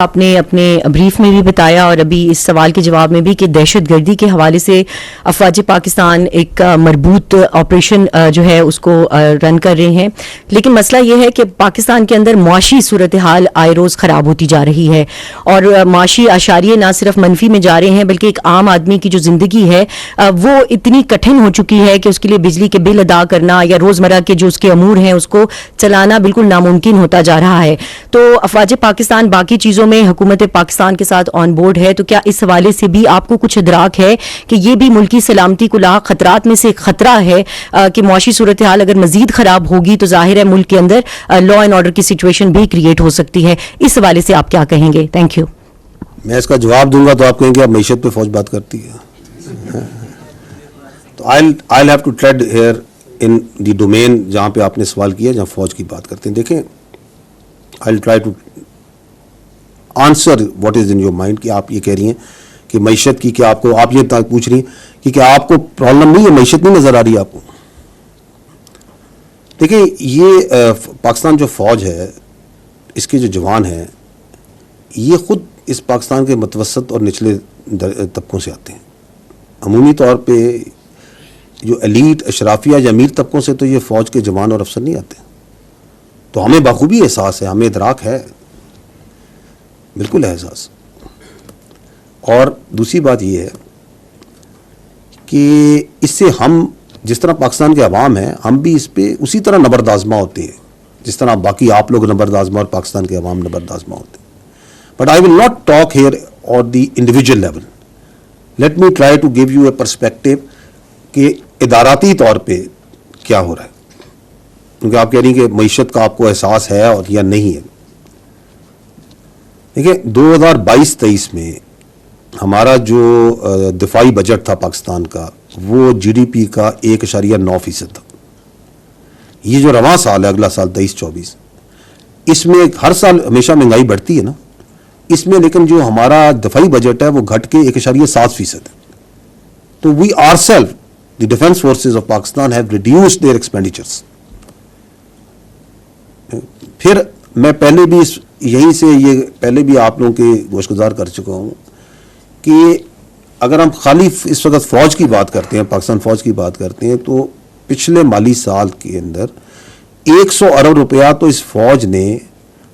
آپ نے اپنے بریف میں بھی بتایا اور ابھی اس سوال کے جواب میں بھی کہ دہشت گردی کے حوالے سے افواج پاکستان ایک مربوط آپریشن جو ہے اس کو رن کر رہے ہیں، لیکن مسئلہ یہ ہے کہ پاکستان کے اندر معاشی صورتحال آئے روز خراب ہوتی جا رہی ہے اور معاشی اشاریے نہ صرف منفی میں جا رہے ہیں بلکہ ایک عام آدمی کی جو زندگی ہے وہ اتنی کٹھن ہو چکی ہے کہ اس کے لیے بجلی کے بل ادا کرنا یا روزمرہ کے جو اس کے امور ہیں اس کو چلانا بالکل ناممکن ہوتا جا رہا ہے۔ تو افواج پاکستان باقی چیزوں میں حکومت پاکستان کے ساتھ آن بورڈ ہے، تو کیا اس حوالے سے بھی آپ کو کچھ ادراک ہے کہ یہ بھی ملکی سلامتی کو لاحق خطرات میں سے خطرہ ہے کہ معاشی صورتحال اگر مزید خراب ہوگی تو ظاہر ہے ملک کے اندر لا اینڈ آرڈر کی سچویشن بھی کریٹ ہو سکتی ہے؟ اس حوالے سے آپ کیا کہیں گے؟ Thank you. میں اس کا جواب دوں گا تو آپ کہیں گے آپ معیشت پہ فوج بات کرتی ہے، تو I'll have to tread here in the domain جہاں پہ آپ نے سوال کیا جہاں فوج کی بات کرتے ہیں۔ دیکھیں I'll try to answer what is in your mind کہ آپ یہ کہہ رہی ہیں کہ معیشت کی، کیا آپ کو، آپ یہ پوچھ رہی ہیں کہ کیا آپ کو پرابلم نہیں ہے، معیشت نہیں نظر آ رہی ہے آپ کو؟ دیکھیں یہ پاکستان جو فوج ہے، اس کے جو جوان ہیں، یہ خود اس پاکستان کے متوسط اور نچلے طبقوں سے آتے ہیں۔ عمومی طور پہ جو ایلیٹ اشرافیہ یا امیر طبقوں سے تو یہ فوج کے جوان اور افسر نہیں آتے، تو ہمیں بخوبی احساس ہے، ہمیں ادراک ہے، بالکل احساس۔ اور دوسری بات یہ ہے کہ اس سے ہم جس طرح پاکستان کے عوام ہیں، ہم بھی اس پہ اسی طرح نبرد آزما ہوتے ہیں جس طرح باقی آپ لوگ نبرد آزما اور پاکستان کے عوام نبرد آزما ہوتے ہیں۔ But I will not talk here on the individual level, let me try to give you a perspective کہ اداراتی طور پہ کیا ہو رہا ہے، کیونکہ آپ کہہ رہی ہیں کہ معیشت کا آپ کو احساس ہے اور یا نہیں ہے۔ دیکھیں 2022-23 میں ہمارا جو دفاعی بجٹ تھا پاکستان کا وہ جی ڈی پی کا 1.9% تھا۔ یہ جو رواں سال ہے، اگلا سال 23-24، اس میں ہر سال ہمیشہ مہنگائی بڑھتی ہے نا، اس میں لیکن جو ہمارا دفاعی بجٹ ہے وہ گھٹ کے 1.7% ہے۔ تو we are self the defence forces of Pakistan have reduced their expenditures. پھر میں پہلے بھی یہیں سے یہ پہلے بھی آپ لوگوں کے گوشگزار کر چکا ہوں کہ اگر ہم خالی اس وقت فوج کی بات کرتے ہیں، پاکستان فوج کی بات کرتے ہیں، تو پچھلے مالی سال کے اندر 100 ارب روپیہ تو اس فوج نے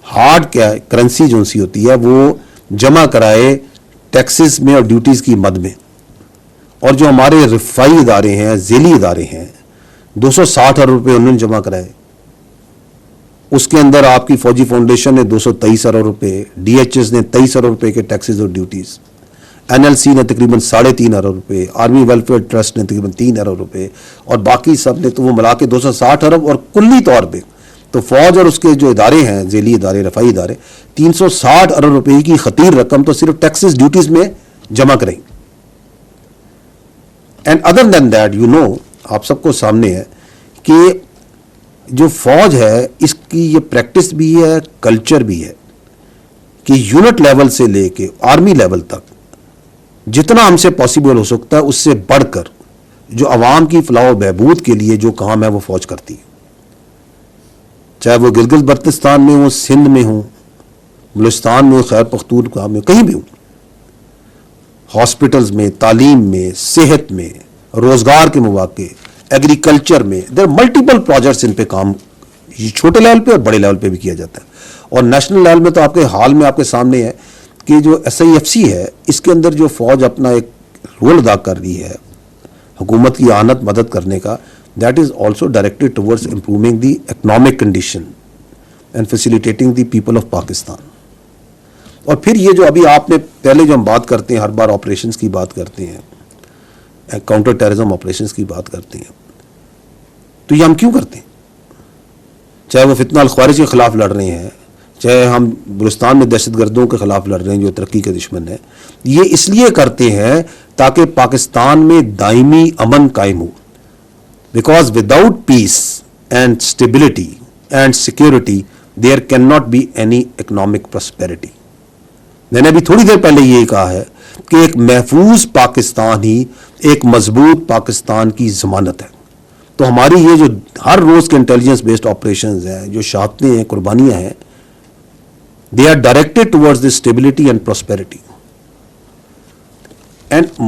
ہارڈ کرنسی جو سی ہوتی ہے وہ جمع کرائے ٹیکسز میں اور ڈیوٹیز کی مد میں، اور جو ہمارے رفائی ادارے ہیں، ذیلی ادارے ہیں، 260 ارب روپے انہوں نے جمع کرائے۔ اس کے اندر آپ کی فوجی فاؤنڈیشن نے 223 ارب روپے، ڈی ایچ ایس نے 23 ارب روپے کے ٹیکسز اور ڈیوٹیز، این ایل سی نے تقریباً 3.5 ارب روپے، آرمی ویلفیئر ٹرسٹ نے تقریباً 3 ارب روپے، اور باقی سب نے تو وہ ملا کے 260 ارب، اور کلی طور پہ تو فوج اور اس کے جو ادارے ہیں، ذیلی ادارے، رفائی ادارے، 360 ارب روپے کی خطیر رقم تو صرف ٹیکسز ڈیوٹیز میں جمع کریں۔ And other than that you know, آپ سب کو سامنے ہے کہ جو فوج ہے اس کی یہ پریکٹس بھی ہے، کلچر بھی ہے کہ یونٹ لیول سے لے کے آرمی لیول تک جتنا ہم سے پاسبل ہو سکتا ہے اس سے بڑھ کر جو عوام کی فلاح و بہبود کے لیے جو کام ہے وہ فوج کرتی ہے، چاہے وہ گلگت بلتستان میں ہوں، سندھ میں ہوں، بلوچستان میں ہوں، خیبر پختونخوا میں، کہیں بھی ہوں، ہاسپٹلز میں، تعلیم میں، صحت میں، روزگار کے مواقع، ایگریکلچر میں، دیر ملٹیپل پروجیکٹس ان پہ کام چھوٹے لیول پہ اور بڑے لیول پہ بھی کیا جاتا ہے۔ اور نیشنل لیول میں تو آپ کے حال میں آپ کے سامنے ہے کہ جو ایس آئی ایف سی ہے، اس کے اندر جو فوج اپنا ایک رول ادا کر رہی ہے حکومت کی اعانت مدد کرنے کا، that is also directed towards improving the economic condition and facilitating the people of Pakistan. اور پھر یہ جو ابھی آپ نے پہلے جو ہم بات کرتے ہیں، ہر بار آپریشنز کی بات کرتے ہیں، کاؤنٹر ٹیررزم آپریشنز کی بات کرتے ہیں، تو یہ ہم کیوں کرتے ہیں؟ چاہے وہ فتنہ الخوارج کے خلاف لڑ رہے ہیں، چاہے ہم بلوچستان میں دہشت گردوں کے خلاف لڑ رہے ہیں جو ترقی کے دشمن ہیں، یہ اس لیے کرتے ہیں تاکہ پاکستان میں دائمی امن قائم ہو، because without peace and stability and security there can not be any economic prosperity. میں نے ابھی تھوڑی دیر پہلے یہ کہا ہے کہ ایک محفوظ پاکستان ہی ایک مضبوط پاکستان کی ضمانت ہے۔ تو ہماری یہ جو ہر روز کے انٹیلیجنس بیسڈ آپریشنز ہیں، جو شہادتیں ہیں، قربانیاں ہیں، they are directed towards the stability and prosperity. And